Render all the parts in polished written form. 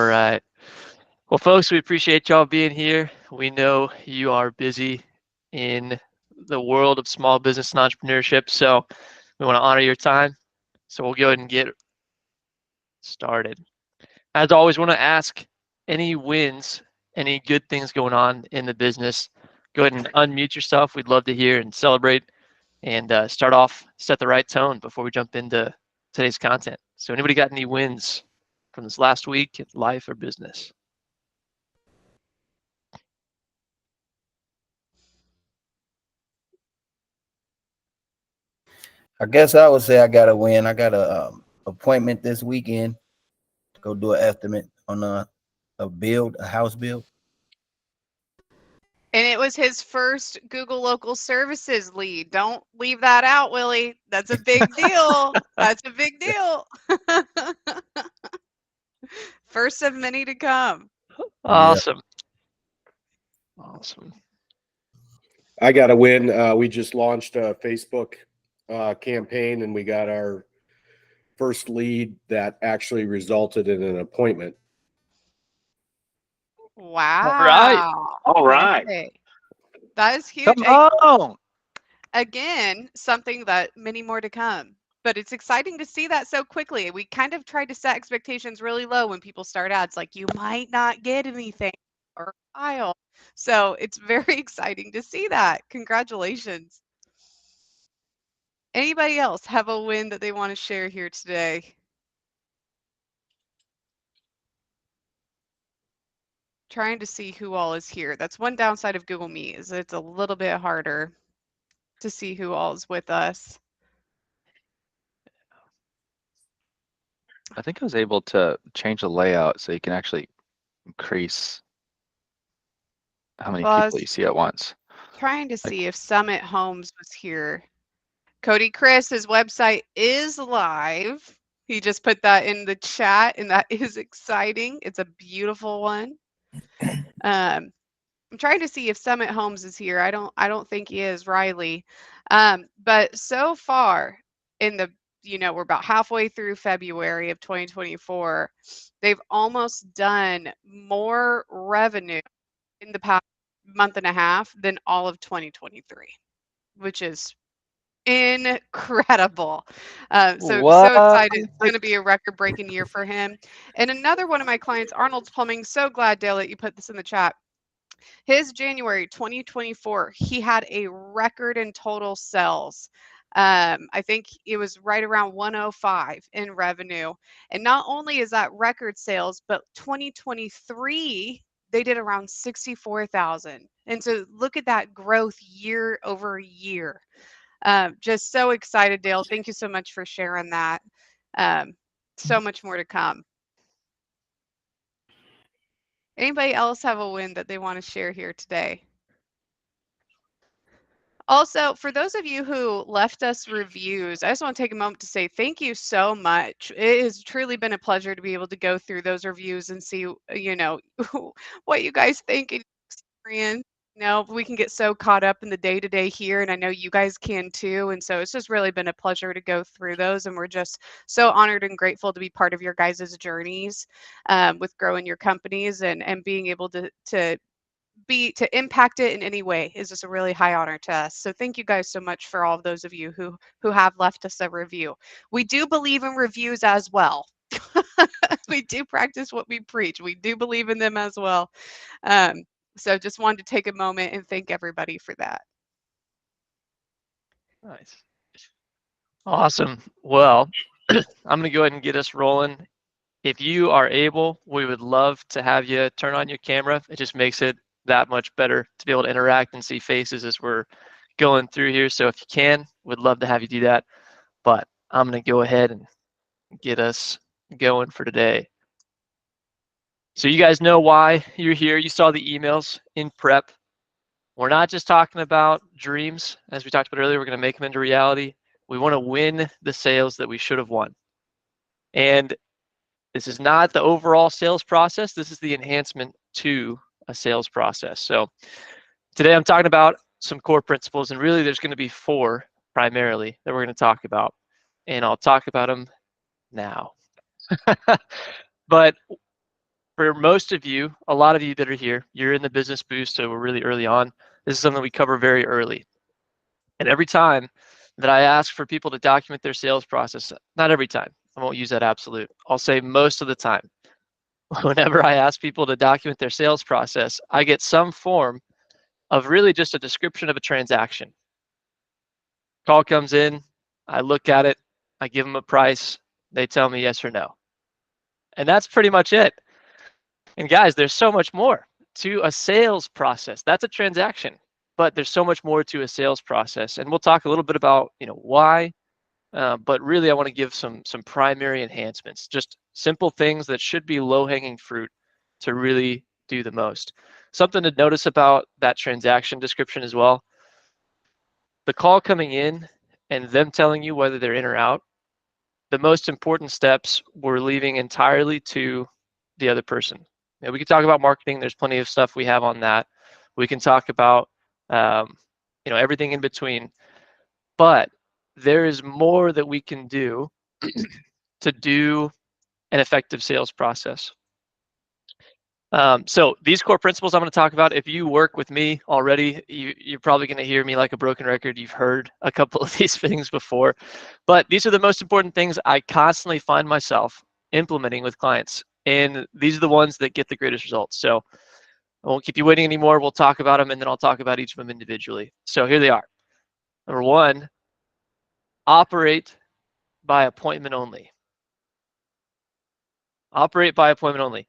All right. Well, folks, we appreciate y'all being here. We know you are busy in the world of small business and entrepreneurship, so we want to honor your time. So we'll go ahead and get started. As always, want to ask any wins, any good things going on in the business. Go ahead and unmute yourself. We'd love to hear and celebrate and start off, set the right tone before we jump into today's content. So anybody got any wins from this last week, life or business? I guess I would say I got to win. I got a appointment this weekend to go do an estimate on a house build. And it was his first Google Local Services lead. Don't leave that out, Willie. That's a big deal. That's a big deal. First of many to come. Awesome. Yeah. Awesome. I got to win. We just launched a Facebook campaign, and we got our first lead that actually resulted in an appointment. Wow. All right. Okay. That is huge. Come on. Again, something that many more to come. But it's exciting to see that so quickly. We kind of tried to set expectations really low when people start ads, like you might not get anything or a file. So it's very exciting to see that. Congratulations. Anybody else have a win that they want to share here today? Trying to see who all is here. That's one downside of Google Meet, is it's a little bit harder to see who all is with us. I think I was able to change the layout so you can actually increase how many people you see at once. Trying to see if Summit Homes was here. Cody Chris, his website is live. He just put that in the chat, and that is exciting. It's a beautiful one. I'm trying to see if Summit Homes is here. I don't think he is, Riley. But so far in the, we're about halfway through February of 2024. They've almost done more revenue in the past month and a half than all of 2023, which is incredible. So excited. It's going to be a record-breaking year for him. And another one of my clients, Arnold's Plumbing, so glad, Dale, that you put this in the chat. His January 2024, he had a record in total sales. I think it was right around 105 in revenue. And not only is that record sales, but 2023, they did around 64,000. And so look at that growth year over year. Just so excited, Dale. Thank you so much for sharing that. So much more to come. Anybody else have a win that they want to share here today? Also, for those of you who left us reviews, I just want to take a moment to say thank you so much. It has truly been a pleasure to be able to go through those reviews and see, what you guys think and experience. We can get so caught up in the day-to-day here, and I know you guys can too. And so it's just really been a pleasure to go through those. And we're just so honored and grateful to be part of your guys' journeys with growing your companies and being able to impact it in any way is just a really high honor to us. So thank you guys so much for all of those of you who have left us a review. We do believe in reviews as well. We do practice what we preach. We do believe in them as well. So just wanted to take a moment and thank everybody for that. Nice. Awesome. Well, I'm going to go ahead and get us rolling. If you are able, we would love to have you turn on your camera. It just makes it that much better to be able to interact and see faces as we're going through here. So if you can, we'd love to have you do that. But I'm going to go ahead and get us going for today. So you guys know why you're here. You saw the emails in prep. We're not just talking about dreams. As we talked about earlier, we're going to make them into reality. We want to win the sales that we should have won. And this is not the overall sales process. This is the enhancement to a sales process. So today I'm talking about some core principles, and really there's going to be 4 primarily that we're going to talk about. And I'll talk about them now. But For most of you, a lot of you that are here, you're in the business boost, so we're really early on. This is something we cover very early. And every time that I ask for people to document their sales process, not every time, I won't use that absolute. I'll say most of the time. Whenever I ask people to document their sales process, I get some form of really just a description of a transaction. Call comes in, I look at it, I give them a price, they tell me yes or no. And that's pretty much it. And guys, there's so much more to a sales process. That's a transaction, but there's so much more to a sales process. And we'll talk a little bit about, why, but really I want to give some primary enhancements, just simple things that should be low-hanging fruit to really do the most. Something to notice about that transaction description as well. The call coming in and them telling you whether they're in or out, the most important steps we're leaving entirely to the other person. We can talk about marketing. There's plenty of stuff we have on that. We can talk about everything in between. But there is more that we can do to do an effective sales process. So these core principles I'm going to talk about, if you work with me already, you're probably going to hear me like a broken record. You've heard a couple of these things before, but these are the most important things I constantly find myself implementing with clients. And these are the ones that get the greatest results. So I won't keep you waiting anymore. We'll talk about them, and then I'll talk about each of them individually. So here they are. Number one, operate by appointment only. Operate by appointment only.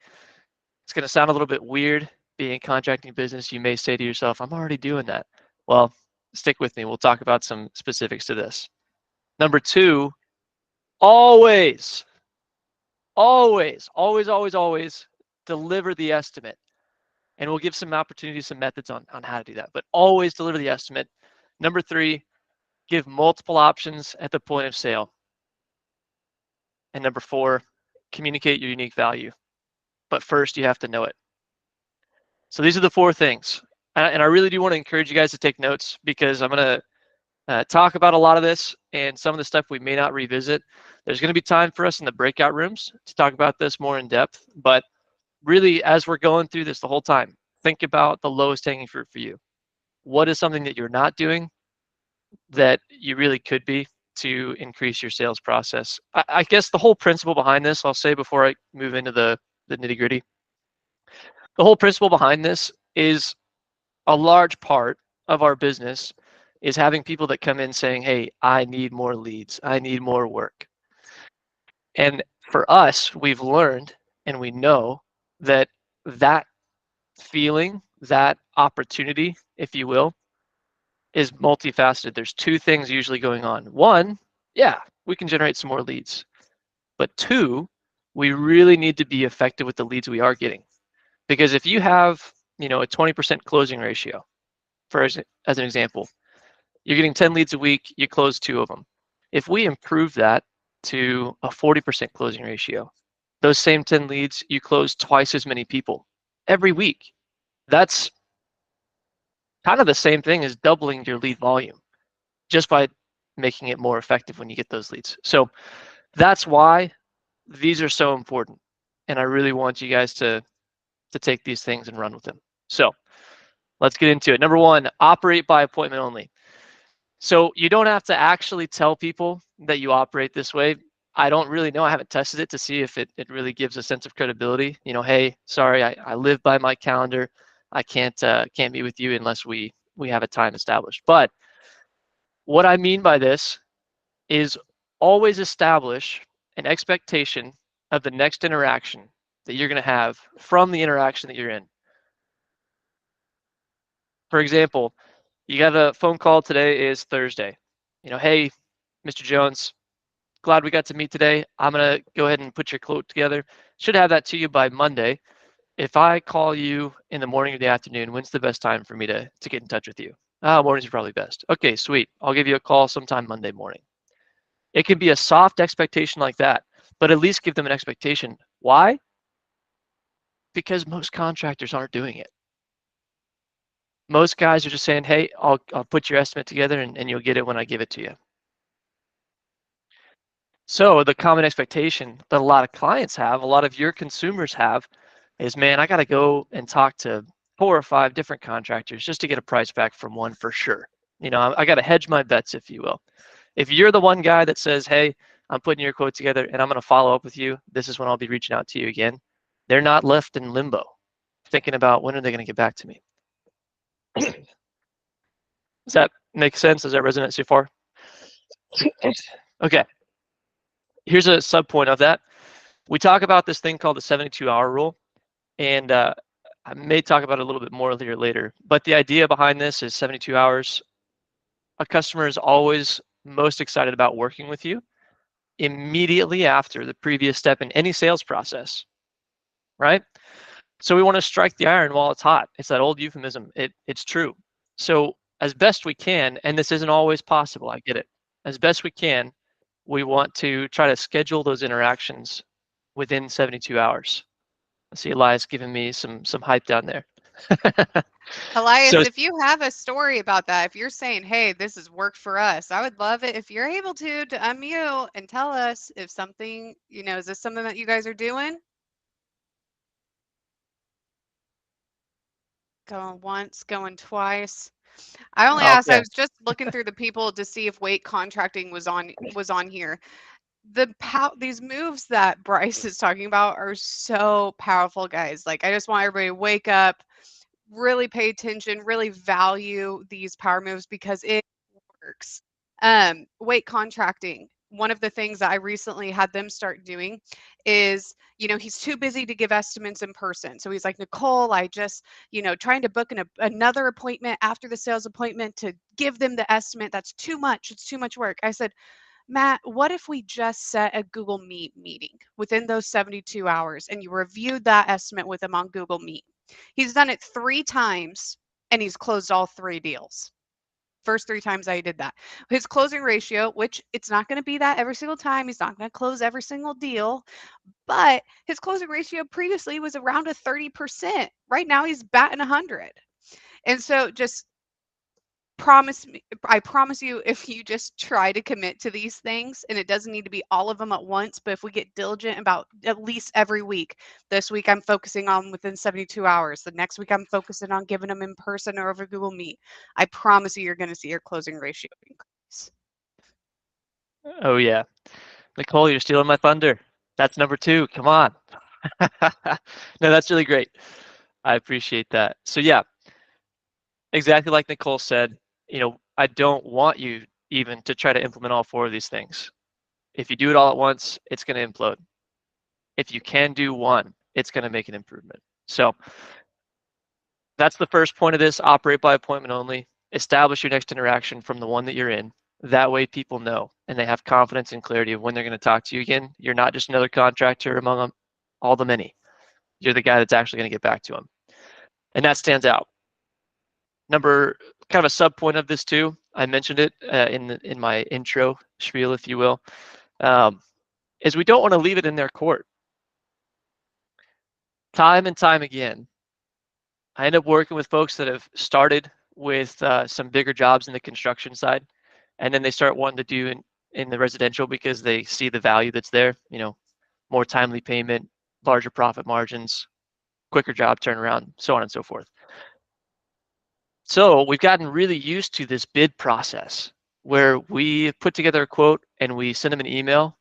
It's going to sound a little bit weird being in contracting business. You may say to yourself, I'm already doing that. Well, stick with me. We'll talk about some specifics to this. Number two, always deliver the estimate. And we'll give some opportunities, some methods on how to do that, but always deliver the estimate. Number three, give multiple options at the point of sale. And number four, communicate your unique value. But first, you have to know it. So these are the four things. And I really do want to encourage you guys to take notes, because I'm going to talk about a lot of this, and some of the stuff we may not revisit. There's going to be time for us in the breakout rooms to talk about this more in depth. But really, as we're going through this the whole time, think about the lowest hanging fruit for you. What is something that you're not doing that you really could be to increase your sales process? I guess the whole principle behind this, I'll say before I move into the nitty gritty, the whole principle behind this is a large part of our business is having people that come in saying, hey, I need more leads. I need more work. And for us, we've learned and we know that that feeling, that opportunity, if you will, is multifaceted. There's two things usually going on. One, yeah, we can generate some more leads. But two, we really need to be effective with the leads we are getting. Because if you have, a 20% closing ratio, as an example, you're getting 10 leads a week, you close 2 of them. If we improve that to a 40% closing ratio, those same 10 leads, you close twice as many people every week. That's kind of the same thing as doubling your lead volume just by making it more effective when you get those leads. So that's why these are so important. And I really want you guys to take these things and run with them. So let's get into it. Number one, operate by appointment only. So you don't have to actually tell people that you operate this way. I don't really know. I haven't tested it to see if it really gives a sense of credibility. Hey, sorry, I live by my calendar. I can't meet with you unless we have a time established. But what I mean by this is always establish an expectation of the next interaction that you're going to have from the interaction that you're in. For example, you got a phone call today is Thursday. Hey, Mr. Jones, glad we got to meet today. I'm going to go ahead and put your quote together. Should have that to you by Monday. If I call you in the morning or the afternoon, when's the best time for me to get in touch with you? Mornings are probably best. Okay, sweet. I'll give you a call sometime Monday morning. It can be a soft expectation like that, but at least give them an expectation. Why? Because most contractors aren't doing it. Most guys are just saying, hey, I'll put your estimate together and you'll get it when I give it to you. So the common expectation that a lot of clients have, a lot of your consumers have, is, man, I got to go and talk to 4 or 5 different contractors just to get a price back from one for sure. I got to hedge my bets, if you will. If you're the one guy that says, hey, I'm putting your quote together and I'm going to follow up with you, this is when I'll be reaching out to you again, they're not left in limbo thinking about when are they going to get back to me. Does that make sense? Does that resonate so far? Okay. Here's a sub point of that. We talk about this thing called the 72-hour rule, and I may talk about it a little bit more here later, but the idea behind this is 72 hours. A customer is always most excited about working with you immediately after the previous step in any sales process, right? So we want to strike the iron while it's hot. It's that old euphemism. It's true. So as best we can, and this isn't always possible, I get it. As best we can, we want to try to schedule those interactions within 72 hours. I see Elias giving me some hype down there. Elias, So if you have a story about that, if you're saying, hey, this has worked for us, I would love it if you're able to unmute and tell us if something, is this something that you guys are doing? Going once, going twice. I only asked, I was just looking through the people to see if weight contracting was on here. These moves that Bryce is talking about are so powerful, guys. Like, I just want everybody to wake up, really pay attention, really value these power moves because it works. Weight contracting. One of the things that I recently had them start doing is, he's too busy to give estimates in person. So he's like, Nicole, I just, trying to book another appointment after the sales appointment to give them the estimate. That's too much. It's too much work. I said, Matt, what if we just set a Google Meet meeting within those 72 hours and you reviewed that estimate with him on Google Meet? He's done it 3 times and he's closed all 3 deals. First 3 times I did that. His closing ratio, which it's not going to be that every single time. He's not going to close every single deal, but his closing ratio previously was around a 30%. Right now he's batting 100. And so just I promise you, if you just try to commit to these things, and it doesn't need to be all of them at once, but if we get diligent about at least every week, this week I'm focusing on within 72 hours. The next week I'm focusing on giving them in person or over Google Meet. I promise you're going to see your closing ratio increase. Oh yeah. Nicole, you're stealing my thunder. That's number 2. Come on. No, that's really great. I appreciate that. So yeah, exactly like Nicole said, I don't want you even to try to implement all 4 of these things. If you do it all at once, it's going to implode. If you can do one, it's going to make an improvement. So that's the first point of this. Operate by appointment only. Establish your next interaction from the one that you're in. That way people know and they have confidence and clarity of when they're going to talk to you again. You're not just another contractor among them, all the many. You're the guy that's actually going to get back to them. And that stands out. Number, kind of a sub point of this too, I mentioned it in my intro spiel, if you will, is we don't want to leave it in their court. Time and time again, I end up working with folks that have started with some bigger jobs in the construction side, and then they start wanting to do in the residential because they see the value that's there, more timely payment, larger profit margins, quicker job turnaround, so on and so forth. So we've gotten really used to this bid process where we put together a quote and we send them an email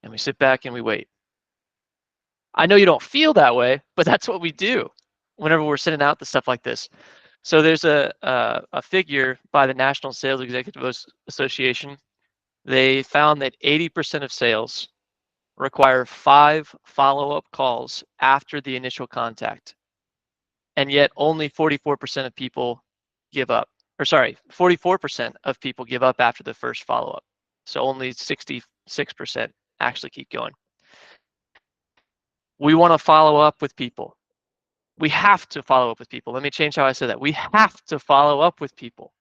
and we sit back and we wait. I know you don't feel that way, but that's what we do whenever we're sending out the stuff like this. So there's a figure by the National Sales Executive Association. They found that 80% of sales require 5 follow-up calls after the initial contact. And yet only 44% of people give up. Or sorry, 44% of people give up after the first follow-up. So only 66% actually keep going. We want to follow up with people. We have to follow up with people. Let me change how I say that. We have to follow up with people.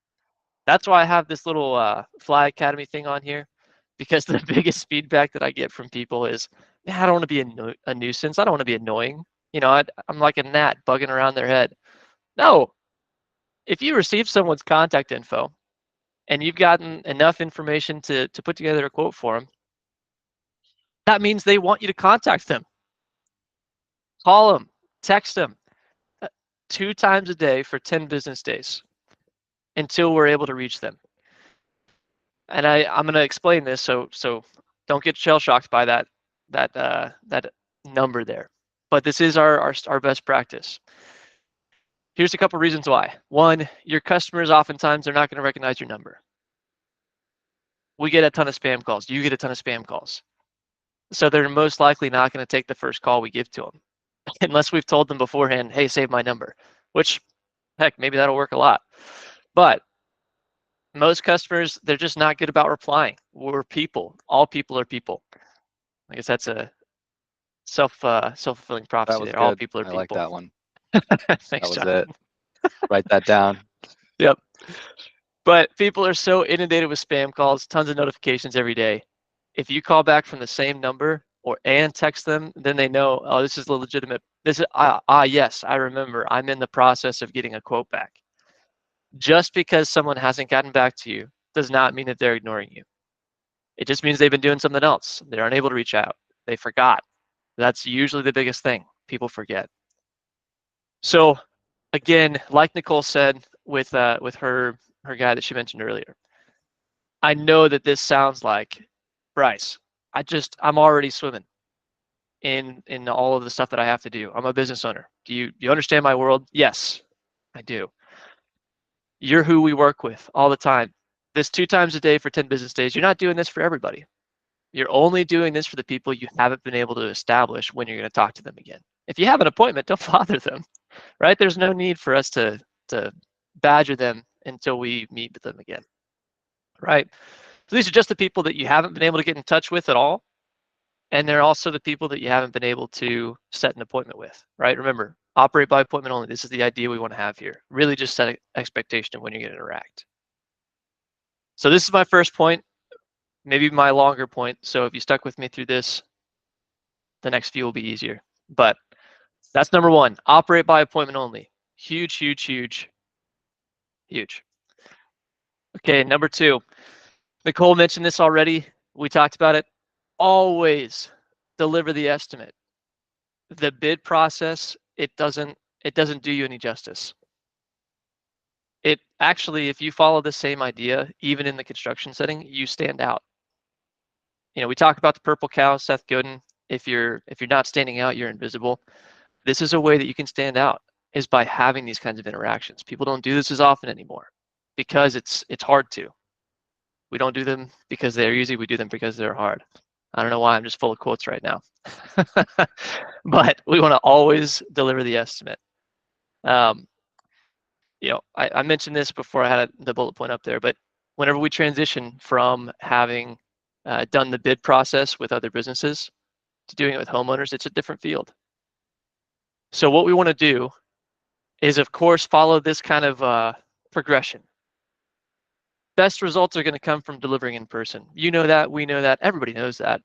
That's why I have this little Fly Academy thing on here, because the biggest feedback that I get from people is, man, I don't want to be a nuisance. I don't want to be annoying. I'm like a gnat bugging around their head. No, if you receive someone's contact info and you've gotten enough information to put together a quote for them, that means they want you to contact them. Call them, text them 2 times a day for 10 business days until we're able to reach them. And I'm going to explain this, so don't get shell shocked by that number there. But this is our best practice. Here's a couple reasons why. One, your customers oftentimes they're not going to recognize your number. We get a ton of spam calls. You get a ton of spam calls. So they're most likely not going to take the first call we give to them unless we've told them beforehand, hey, save my number, which, heck, maybe that'll work a lot. But most customers, they're just not good about replying. We're people. All people are people. I guess that's a self-fulfilling prophecy there. Good. All people are people. I like that one. Thanks, That was John. it. Write that down. Yep. But people are so inundated with spam calls, tons of notifications every day. If you call back from the same number and text them, then they know, oh, this is legitimate. This is yes, I remember. I'm in the process of getting a quote back. Just because someone hasn't gotten back to you does not mean that they're ignoring you. It just means they've been doing something else. They're unable to reach out. They forgot. That's usually the biggest thing. People forget. So again, like Nicole said with her guy that she mentioned earlier, I know that this sounds like, Bryce, I'm already swimming in all of the stuff that I have to do. I'm a business owner. Do you understand my world? Yes, I do. You're who we work with all the time. This 2 times a day for 10 business days, you're not doing this for everybody. You're only doing this for the people you haven't been able to establish when you're going to talk to them again. If you have an appointment, don't bother them, right? There's no need for us to badger them until we meet with them again, right? So these are just the people that you haven't been able to get in touch with at all. And they're also the people that you haven't been able to set an appointment with, right? Remember, operate by appointment only. This is the idea we want to have here. Really just set an expectation of when you're going to interact. So this is my first point, maybe my longer point. So if you stuck with me through this, the next few will be easier. But that's number 1, operate by appointment only. Huge, huge, huge, huge. Okay, number 2, Nicole mentioned this already. We talked about it. Always deliver the estimate. The bid process, it doesn't do you any justice. It actually, if you follow the same idea, even in the construction setting, you stand out. You know, we talk about the purple cow, Seth Godin. If you're not standing out, you're invisible. This is a way that you can stand out, is by having these kinds of interactions. People don't do this as often anymore because it's hard to. We don't do them because they're easy. We do them because they're hard. I don't know why I'm just full of quotes right now. But we want to always deliver the estimate. You know, I mentioned this before I had the bullet point up there, but whenever we transition from having done the bid process with other businesses to doing it with homeowners, it's a different field. So what we want to do is, of course, follow this kind of progression. Best results are going to come from delivering in person. You know that, we know that, everybody knows that.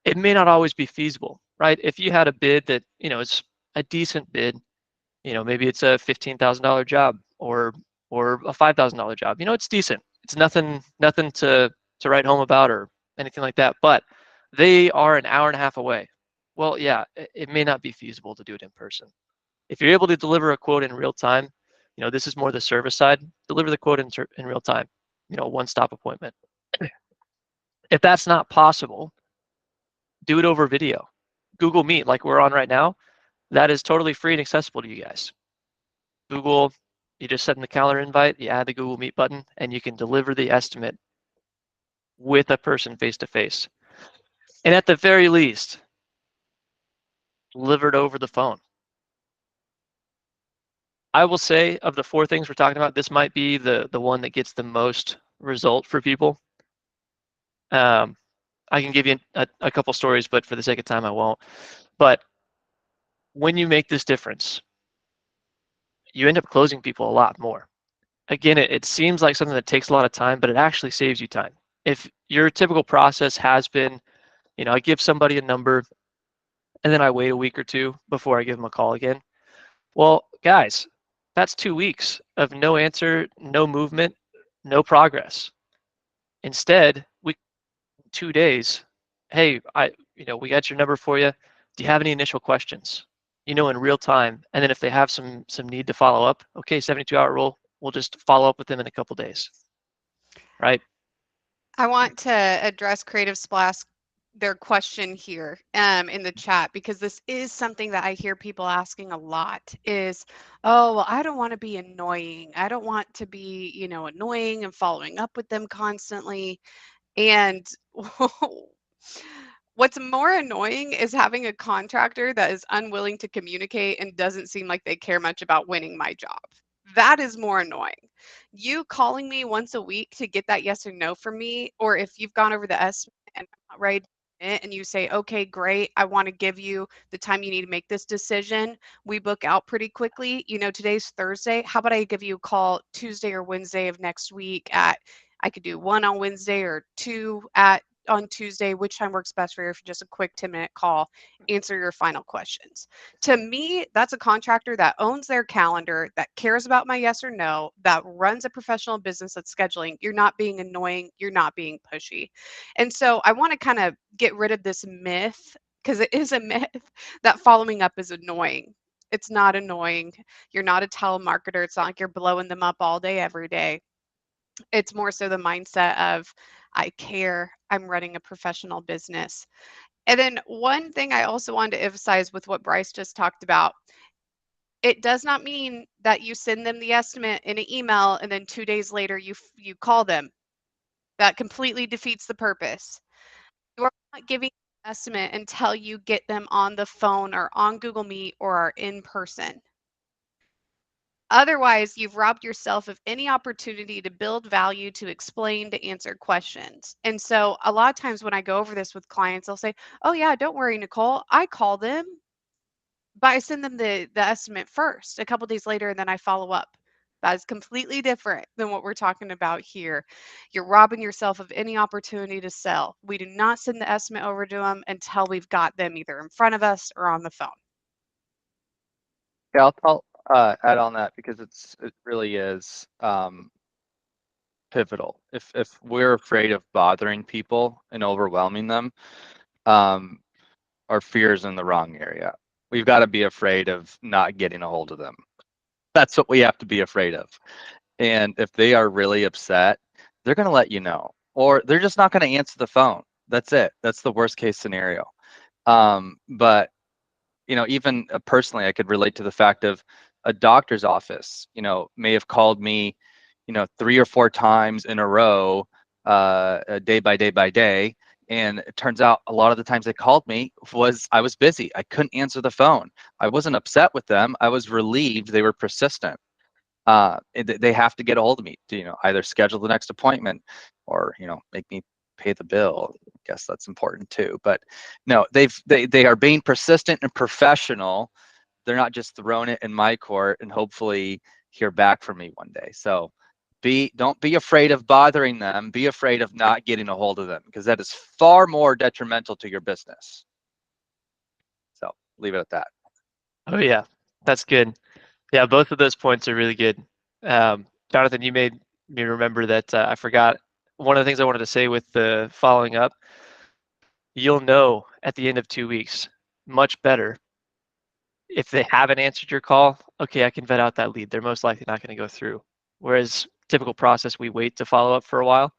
It may not always be feasible, right? If you had a bid that, you know, is a decent bid, you know, maybe it's a $15,000 job or a $5,000 job. You know, it's decent. It's nothing to write home about or anything like that. But they are an hour and a half away. Well, yeah, it may not be feasible to do it in person. If you're able to deliver a quote in real time, you know, this is more the service side. Deliver the quote in real time. You know, one-stop appointment. If that's not possible, do it over video. Google Meet, like we're on right now, that is totally free and accessible to you guys. Google, you just send the calendar invite, you add the Google Meet button, and you can deliver the estimate with a person face-to-face. And at the very least, deliver it over the phone. I will say, of the 4 things we're talking about, this might be the one that gets the most result for people. I can give you a couple stories, but for the sake of time, I won't. But when you make this difference, you end up closing people a lot more. Again, it seems like something that takes a lot of time, but it actually saves you time. If your typical process has been, you know, I give somebody a number and then I wait a week or 2 before I give them a call again. Well, guys, that's 2 weeks of no answer, no movement, no progress. Instead, 2 days, hey, we got your number for you. Do you have any initial questions? in real time. And then if they have some need to follow up, okay, 72-hour rule, we'll just follow up with them in a couple days, right? I want to address Creative Splash, their question here in the chat, because this is something that I hear people asking a lot is, oh, well, I don't want to be annoying. I don't want to be, annoying and following up with them constantly. And what's more annoying is having a contractor that is unwilling to communicate and doesn't seem like they care much about winning my job. That is more annoying. You calling me once a week to get that yes or no from me, or if you've gone over the estimate and I'm not ready to commit and you say, okay, great, I want to give you the time you need to make this decision. We book out pretty quickly. Today's Thursday. How about I give you a call Tuesday or Wednesday of next week I could do 1 on Wednesday or 2 on Tuesday, which time works best for you, for just a quick 10-minute call, answer your final questions. To me, that's a contractor that owns their calendar, that cares about my yes or no, that runs a professional business that's scheduling. You're not being annoying. You're not being pushy. And so I want to kind of get rid of this myth, because it is a myth, that following up is annoying. It's not annoying. You're not a telemarketer. It's not like you're blowing them up all day, every day. It's more so the mindset of, I care, I'm running a professional business. And then one thing I also wanted to emphasize with what Bryce just talked about, it does not mean that you send them the estimate in an email and then 2 days later you call them. That completely defeats the purpose. You are not giving an estimate until you get them on the phone or on Google Meet or are in person. Otherwise, you've robbed yourself of any opportunity to build value, to explain, to answer questions. And so a lot of times when I go over this with clients, they'll say, oh yeah, don't worry, Nicole, I call them, but I send them the estimate first a couple days later, and then I follow up. That is completely different than what we're talking about here. You're robbing yourself of any opportunity to sell. We do not send the estimate over to them until we've got them either in front of us or on the phone. Yeah, I'll add on that because it really is pivotal. If we're afraid of bothering people and overwhelming them, our fear is in the wrong area. We've got to be afraid of not getting a hold of them. That's what we have to be afraid of. And if they are really upset, they're going to let you know, or they're just not going to answer the phone. That's it. That's the worst case scenario. But even personally, I could relate to the fact of a doctor's office, may have called me, 3 or 4 times in a row, day by day by day. And it turns out a lot of the times they called me I was busy. I couldn't answer the phone. I wasn't upset with them. I was relieved they were persistent. They have to get a hold of me to, either schedule the next appointment or, make me pay the bill. I guess that's important too. But no, they are being persistent and professional. They're not just throwing it in my court and hopefully hear back from me one day. So don't be afraid of bothering them. Be afraid of not getting a hold of them, because that is far more detrimental to your business. So leave it at that. Oh yeah, that's good. Yeah, both of those points are really good. Jonathan, you made me remember that I forgot one of the things I wanted to say with the following up. You'll know at the end of 2 weeks much better if they haven't answered your call. Okay, I can vet out that lead. They're most likely not going to go through. Whereas typical process, we wait to follow up for a while.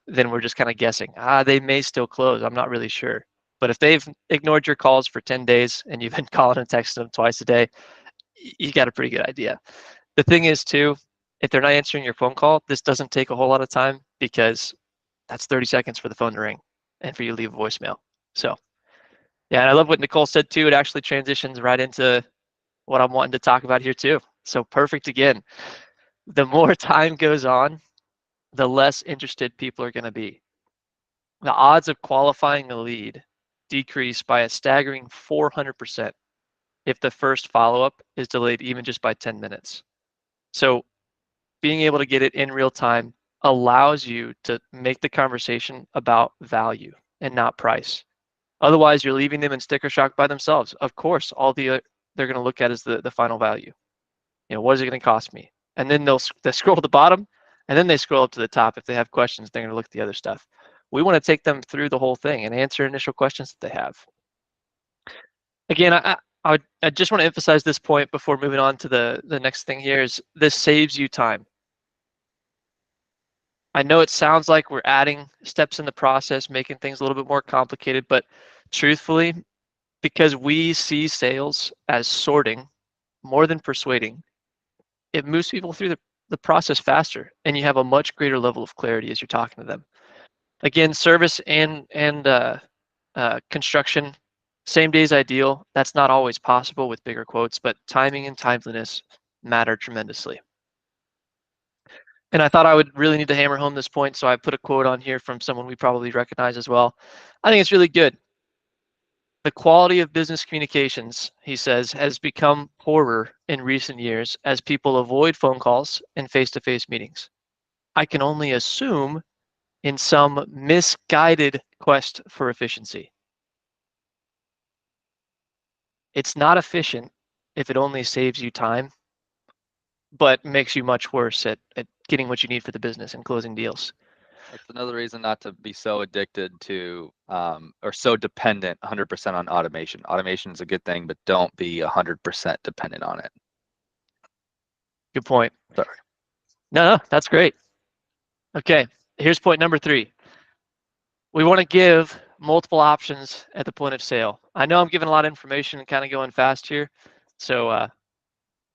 Then we're just kind of guessing. They may still close. I'm not really sure. But if they've ignored your calls for 10 days and you've been calling and texting them twice a day, you got a pretty good idea. The thing is too, if they're not answering your phone call, this doesn't take a whole lot of time, because that's 30 seconds for the phone to ring and for you to leave a voicemail. So yeah, and I love what Nicole said too. It actually transitions right into what I'm wanting to talk about here too. So perfect again. The more time goes on, the less interested people are going to be. The odds of qualifying a lead decrease by a staggering 400% if the first follow-up is delayed even just by 10 minutes. So being able to get it in real time allows you to make the conversation about value and not price. Otherwise, you're leaving them in sticker shock by themselves. Of course, all they're going to look at is the final value. What is it going to cost me? And then they scroll to the bottom, and then they scroll up to the top. If they have questions, they're going to look at the other stuff. We want to take them through the whole thing and answer initial questions that they have. Again, I just want to emphasize this point before moving on to the next thing here is this saves you time. I know it sounds like we're adding steps in the process, making things a little bit more complicated, but truthfully, because we see sales as sorting more than persuading, it moves people through the process faster, and you have a much greater level of clarity as you're talking to them. Again, service and construction, same day is ideal. That's not always possible with bigger quotes, but timing and timeliness matter tremendously. And I thought I would really need to hammer home this point, so I put a quote on here from someone we probably recognize as well. I think it's really good. The quality of business communications, he says, has become poorer in recent years as people avoid phone calls and face-to-face meetings. I can only assume in some misguided quest for efficiency. It's not efficient if it only saves you time, but makes you much worse at getting what you need for the business and closing deals. That's another reason not to be so addicted to or so dependent 100% on automation. Automation is a good thing, but don't be 100% dependent on it. Good point. Sorry. No, that's great. Okay, here's point number 3. We want to give multiple options at the point of sale. I know I'm giving a lot of information and kind of going fast here. So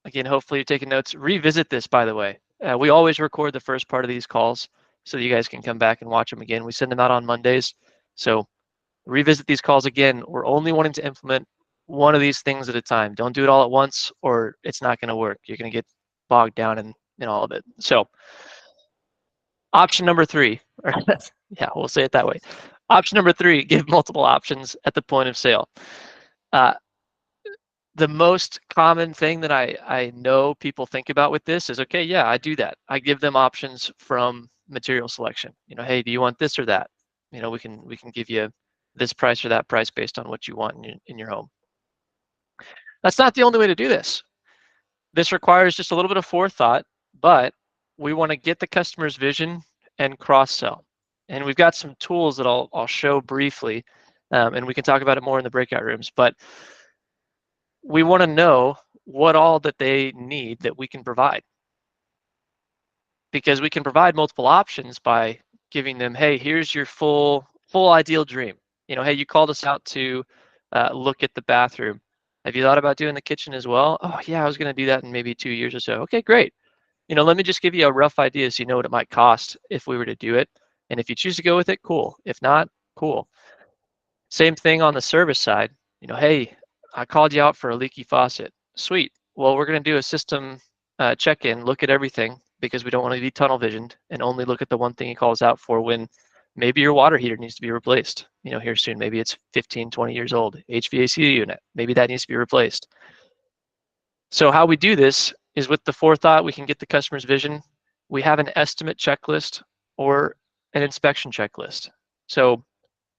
again, hopefully you're taking notes. Revisit this, by the way. We always record the first part of these calls so that you guys can come back and watch them again. We send them out on Mondays. So revisit these calls again. We're only wanting to implement one of these things at a time. Don't do it all at once or it's not going to work. You're going to get bogged down in all of it. So option number 3, yeah, we'll say it that way. Option number 3, give multiple options at the point of sale. The most common thing that I know people think about with this is, okay, yeah, I do that. I give them options from material selection. You know, hey, do you want this or that? You know, we can give you this price or that price based on what you want in your home. That's not the only way to do this. This requires just a little bit of forethought, but we want to get the customer's vision and cross-sell. And we've got some tools that I'll show briefly, and we can talk about it more in the breakout rooms. But we want to know what all that they need that we can provide, because we can provide multiple options by giving them, hey, here's your full ideal dream. You know, hey, you called us out to look at the bathroom. Have you thought about doing the kitchen as well? Oh yeah, I was going to do that in maybe 2 years or so. Okay, great. You know, let me just give you a rough idea so you know what it might cost if we were to do it. And if you choose to go with it, cool. If not, cool. Same thing on the service side. You know, hey, I called you out for a leaky faucet. Sweet. Well, we're going to do a system check-in, look at everything, because we don't want to be tunnel visioned and only look at the one thing he calls out for when maybe your water heater needs to be replaced, you know, here soon. Maybe it's 15, 20 years old. HVAC unit, maybe that needs to be replaced. So how we do this is with the forethought, we can get the customer's vision. We have an estimate checklist or an inspection checklist. So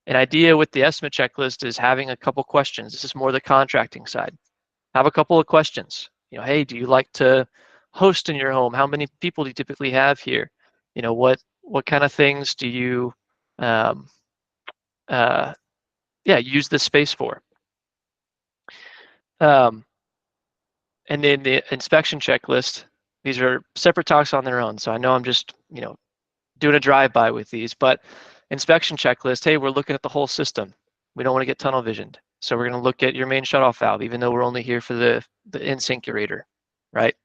an idea with the estimate checklist is having a couple questions. This is more the contracting side. Have a couple of questions. You know, hey, do you like to host in your home? How many people do you typically have here? You know, what kind of things do you use this space for? And then the inspection checklist, these are separate talks on their own. So I know I'm just, you know, doing a drive-by with these, but inspection checklist, hey, we're looking at the whole system. We don't want to get tunnel visioned. So we're going to look at your main shutoff valve, even though we're only here for the in-sink aerator, right?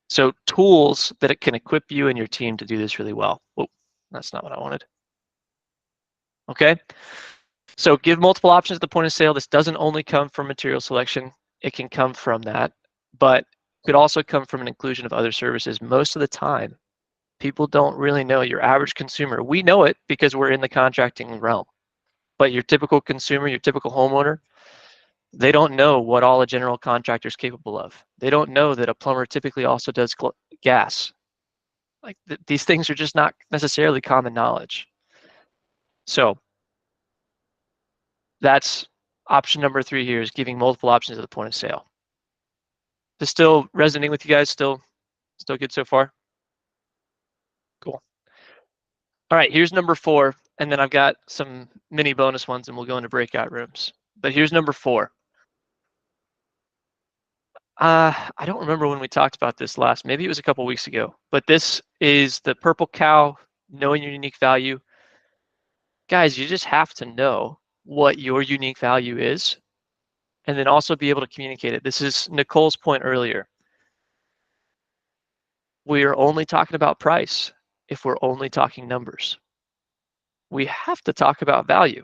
So tools that it can equip you and your team to do this really well. Oh, that's not what I wanted. Okay. So give multiple options at the point of sale. This doesn't only come from material selection. It can come from that, but could also come from an inclusion of other services. Most of the time, people don't really know. Your average consumer, we know it because we're in the contracting realm, but your typical consumer, your typical homeowner, they don't know what all a general contractor is capable of. They don't know that a plumber typically also does gas. Like these things are just not necessarily common knowledge. So that's option number 3 here, is giving multiple options at the point of sale. Is still resonating with you guys? Still good so far? Cool. All right, here's number 4, and then I've got some mini bonus ones and we'll go into breakout rooms. But here's number 4. I don't remember when we talked about this last. Maybe it was a couple weeks ago. But this is the purple cow, knowing your unique value. Guys, you just have to know what your unique value is, and then also be able to communicate it. This is Nicole's point earlier. We are only talking about price if we're only talking numbers. We have to talk about value.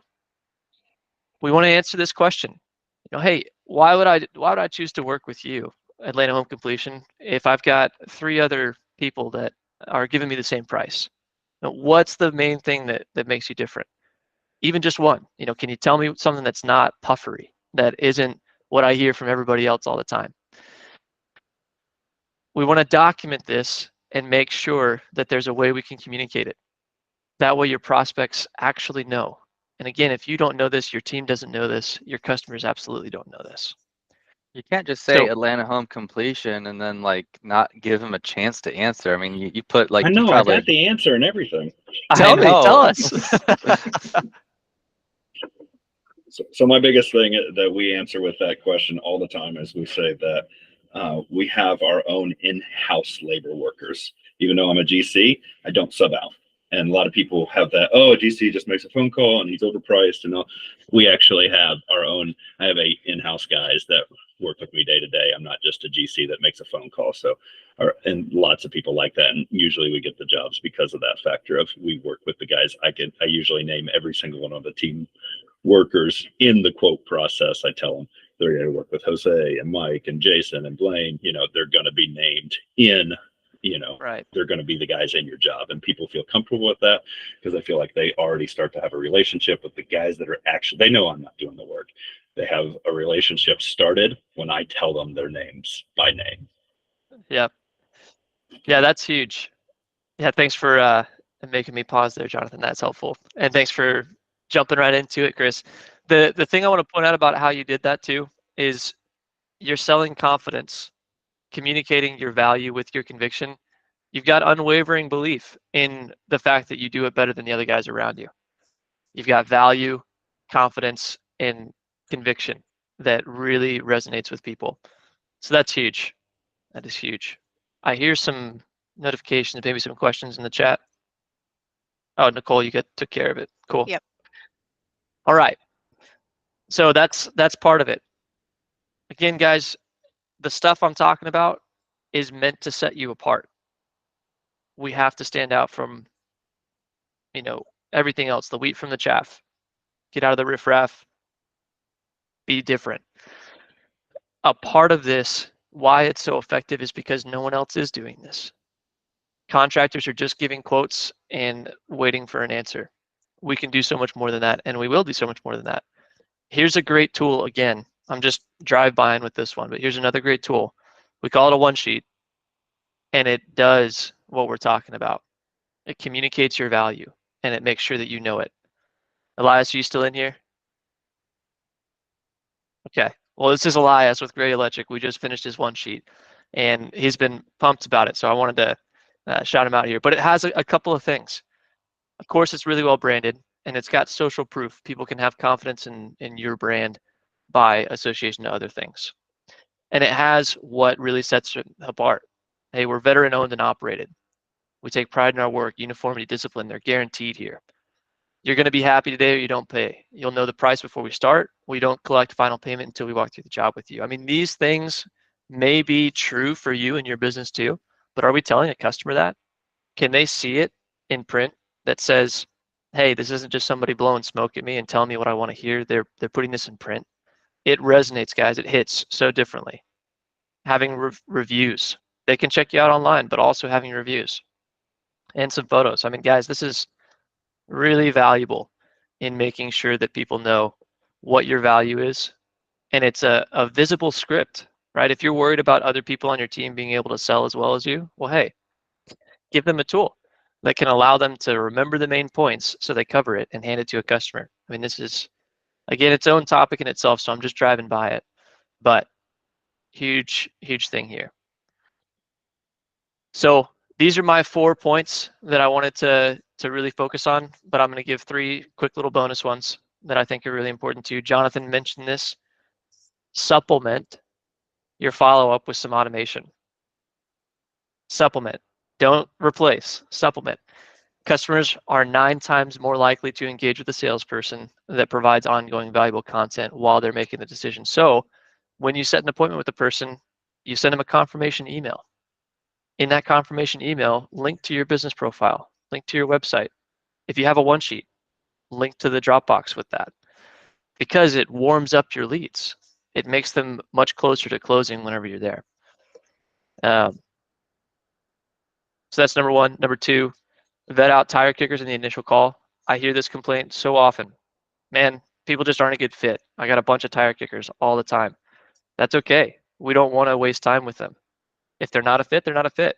We want to answer this question. Hey, why would I choose to work with you, Atlanta Home Completion, if I've got 3 other people that are giving me the same price? What's the main thing that makes you different? Even just one. Can you tell me something that's not puffery, that isn't what I hear from everybody else all the time? We want to document this and make sure that there's a way we can communicate it. That way your prospects actually know. And again, if you don't know this, your team doesn't know this, your customers absolutely don't know this. You can't just say Atlanta Home Completion and then like not give them a chance to answer. I mean, you put like I know probably, I got the answer and everything. Tell us. So my biggest thing that we answer with that question all the time is we say that we have our own in-house labor workers. Even though I'm a GC, I don't sub out. And a lot of people have that, oh, a GC just makes a phone call and he's overpriced. And all. We actually have our own, I have in-house guys that work with me day to day. I'm not just a GC that makes a phone call. So, and lots of people like that. And usually we get the jobs because of that factor of we work with the guys. I usually name every single one of the team workers in the quote process. I tell them they're going to work with Jose and Mike and Jason and Blaine. They're going to be named in, right. They're going to be the guys in your job, and people feel comfortable with that because I feel like they already start to have a relationship with the guys that are actually, they know I'm not doing the work. They have a relationship started when I tell them their names by name. Yeah, that's huge. Yeah, thanks for making me pause there, Jonathan. That's helpful. And thanks for jumping right into it, Chris. The thing I want to point out about how you did that too is you're selling confidence, communicating your value with your conviction. You've got unwavering belief in the fact that you do it better than the other guys around you. You've got value, confidence, and conviction that really resonates with people. So that's huge. That is huge. I hear some notifications, maybe some questions in the chat. Oh, Nicole, you took care of it. Cool. Yep. All right. So that's part of it. Again, guys, the stuff I'm talking about is meant to set you apart. We have to stand out from, everything else, the wheat from the chaff. Get out of the riffraff. Be different. A part of this, why it's so effective, is because no one else is doing this. Contractors are just giving quotes and waiting for an answer. We can do so much more than that, and we will do so much more than that. Here's a great tool. Again, I'm just drive-bying with this one, but here's another great tool. We call it a one sheet, and it does what we're talking about. It communicates your value, and it makes sure that you know it. Elias, are you still in here? Okay. Well, this is Elias with Gray Electric. We just finished his one sheet, and he's been pumped about it, so I wanted to shout him out here. But it has a couple of things. Of course, it's really well branded, and it's got social proof. People can have confidence in your brand by association to other things. And it has what really sets it apart. Hey, we're veteran owned and operated. We take pride in our work, uniformity, discipline. They're guaranteed here. You're going to be happy today or you don't pay. You'll know the price before we start. We don't collect final payment until we walk through the job with you. I mean, these things may be true for you and your business too, but are we telling a customer that? Can they see it in print that says, hey, this isn't just somebody blowing smoke at me and telling me what I want to hear. They're putting this in print. It resonates, guys. It hits so differently. Having reviews. They can check you out online, but also having reviews and some photos. I mean, guys, this is really valuable in making sure that people know what your value is. And it's a visible script, right? If you're worried about other people on your team being able to sell as well as you, well, hey, give them a tool that can allow them to remember the main points so they cover it and hand it to a customer. I mean, this is, again, its own topic in itself, so I'm just driving by it. But huge, huge thing here. So these are my 4 points that I wanted to really focus on, but I'm going to give 3 quick little bonus ones that I think are really important too. Jonathan mentioned this. Supplement your follow-up with some automation. Supplement. Don't replace. Supplement. Customers are 9 times more likely to engage with a salesperson that provides ongoing valuable content while they're making the decision. So when you set an appointment with a person, you send them a confirmation email. In that confirmation email, link to your business profile, link to your website. If you have a one-sheet, link to the Dropbox with that, because it warms up your leads. It makes them much closer to closing whenever you're there. So that's number one. Number two, vet out tire kickers in the initial call. I hear this complaint so often. Man, people just aren't a good fit. I got a bunch of tire kickers all the time. That's okay. We don't want to waste time with them. If they're not a fit, they're not a fit.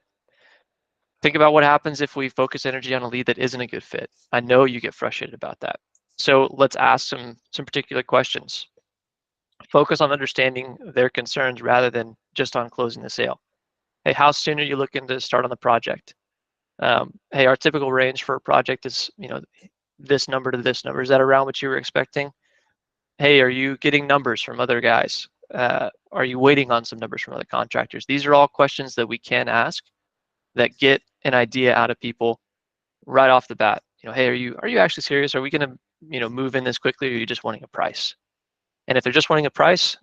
Think about what happens if we focus energy on a lead that isn't a good fit. I know you get frustrated about that. So let's ask some particular questions. Focus on understanding their concerns rather than just on closing the sale. Hey, how soon are you looking to start on the project? Hey, our typical range for a project is, this number to this number. Is that around what you were expecting? Hey, are you getting numbers from other guys? Are you waiting on some numbers from other contractors? These are all questions that we can ask that get an idea out of people right off the bat. Hey, are you actually serious? Are we going to, move in this quickly, or are you just wanting a price? And if they're just wanting a price,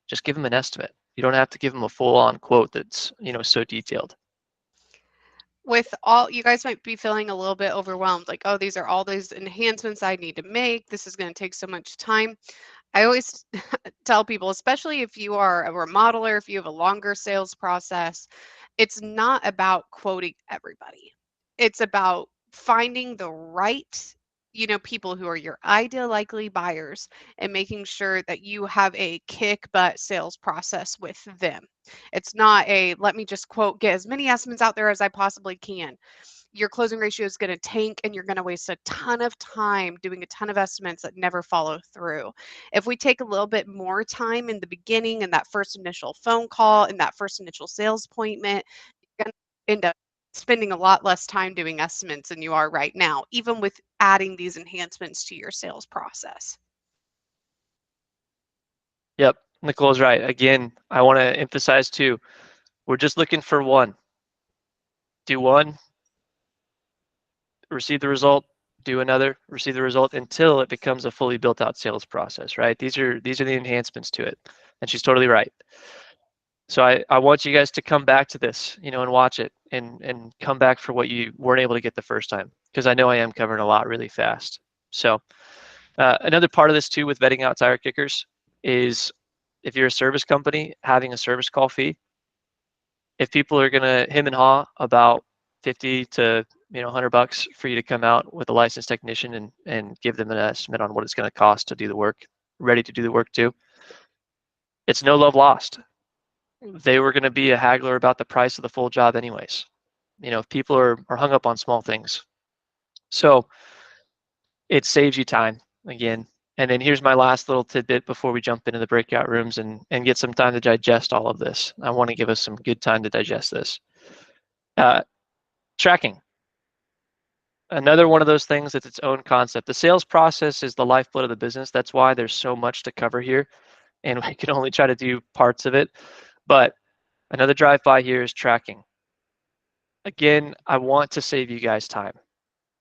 just give them an estimate. You don't have to give them a full-on quote that's, so detailed. With all, you guys might be feeling a little bit overwhelmed, like, oh, these are all these enhancements I need to make. This is going to take so much time. I always tell people, especially if you are a remodeler, if you have a longer sales process, it's not about quoting everybody. It's about finding the right, people who are your ideal likely buyers and making sure that you have a kick butt sales process with them. It's not a let me just quote, get as many estimates out there as I possibly can. Your closing ratio is going to tank and you're going to waste a ton of time doing a ton of estimates that never follow through. If we take a little bit more time in the beginning and that first initial phone call and that first initial sales appointment, you're going to end up spending a lot less time doing estimates than you are right now, even with adding these enhancements to your sales process. Yep, Nicole's right. Again, I want to emphasize too, we're just looking for one. Do one, receive the result, do another, receive the result, until it becomes a fully built out sales process, right? These are the enhancements to it. And she's totally right. So I want you guys to come back to this, and watch it and come back for what you weren't able to get the first time, because I know I am covering a lot really fast. So another part of this too with vetting out tire kickers is, if you're a service company, having a service call fee. If people are gonna hem and haw about 50 to $100 for you to come out with a licensed technician and give them an estimate on what it's going to cost to do the work, ready to do the work too, it's no love lost. They were going to be a haggler about the price of the full job anyways. People are hung up on small things. So it saves you time again. And then here's my last little tidbit before we jump into the breakout rooms and get some time to digest all of this. I want to give us some good time to digest this. Tracking. Another one of those things that's its own concept. The sales process is the lifeblood of the business. That's why there's so much to cover here, and we can only try to do parts of it. But another drive-by here is tracking. Again, I want to save you guys time.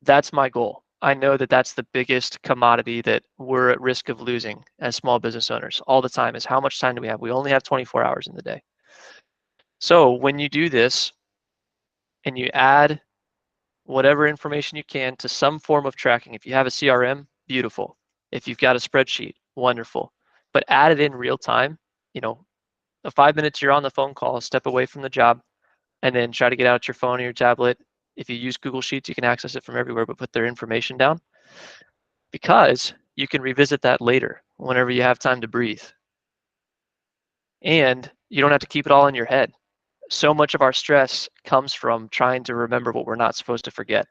That's my goal. I know that that's the biggest commodity that we're at risk of losing as small business owners all the time, is how much time do we have? We only have 24 hours in the day. So when you do this and you add whatever information you can to some form of tracking. If you have a CRM, beautiful. If you've got a spreadsheet, wonderful. But add it in real time. The 5 minutes you're on the phone call, step away from the job, and then try to get out your phone or your tablet. If you use Google Sheets, you can access it from everywhere, but put their information down, because you can revisit that later whenever you have time to breathe. And you don't have to keep it all in your head. So much of our stress comes from trying to remember what we're not supposed to forget.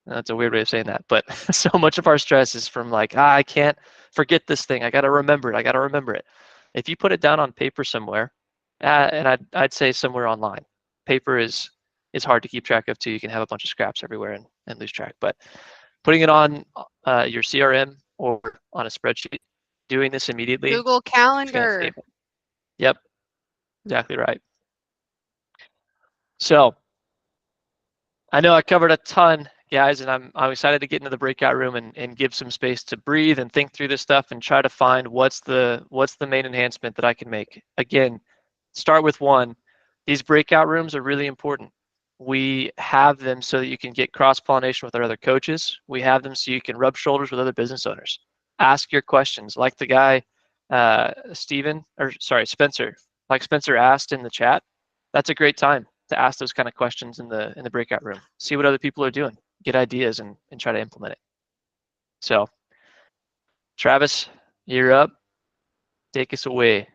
That's a weird way of saying that, but so much of our stress is from like, I can't forget this thing. I got to remember it. If you put it down on paper somewhere, and I'd say somewhere online. Paper is hard to keep track of too. You can have a bunch of scraps everywhere and lose track. But putting it on your CRM or on a spreadsheet, doing this immediately. Google Calendar. Yep, exactly right. So I know I covered a ton, guys, and I'm excited to get into the breakout room and give some space to breathe and think through this stuff and try to find what's the main enhancement that I can make. Again, start with one. These breakout rooms are really important. We have them so that you can get cross-pollination with our other coaches. We have them so you can rub shoulders with other business owners. Ask your questions, like the guy, Spencer, like Spencer asked in the chat. That's a great time to ask those kind of questions in the breakout room. See what other people are doing, get ideas, and try to implement it. So, Travis, you're up. Take us away.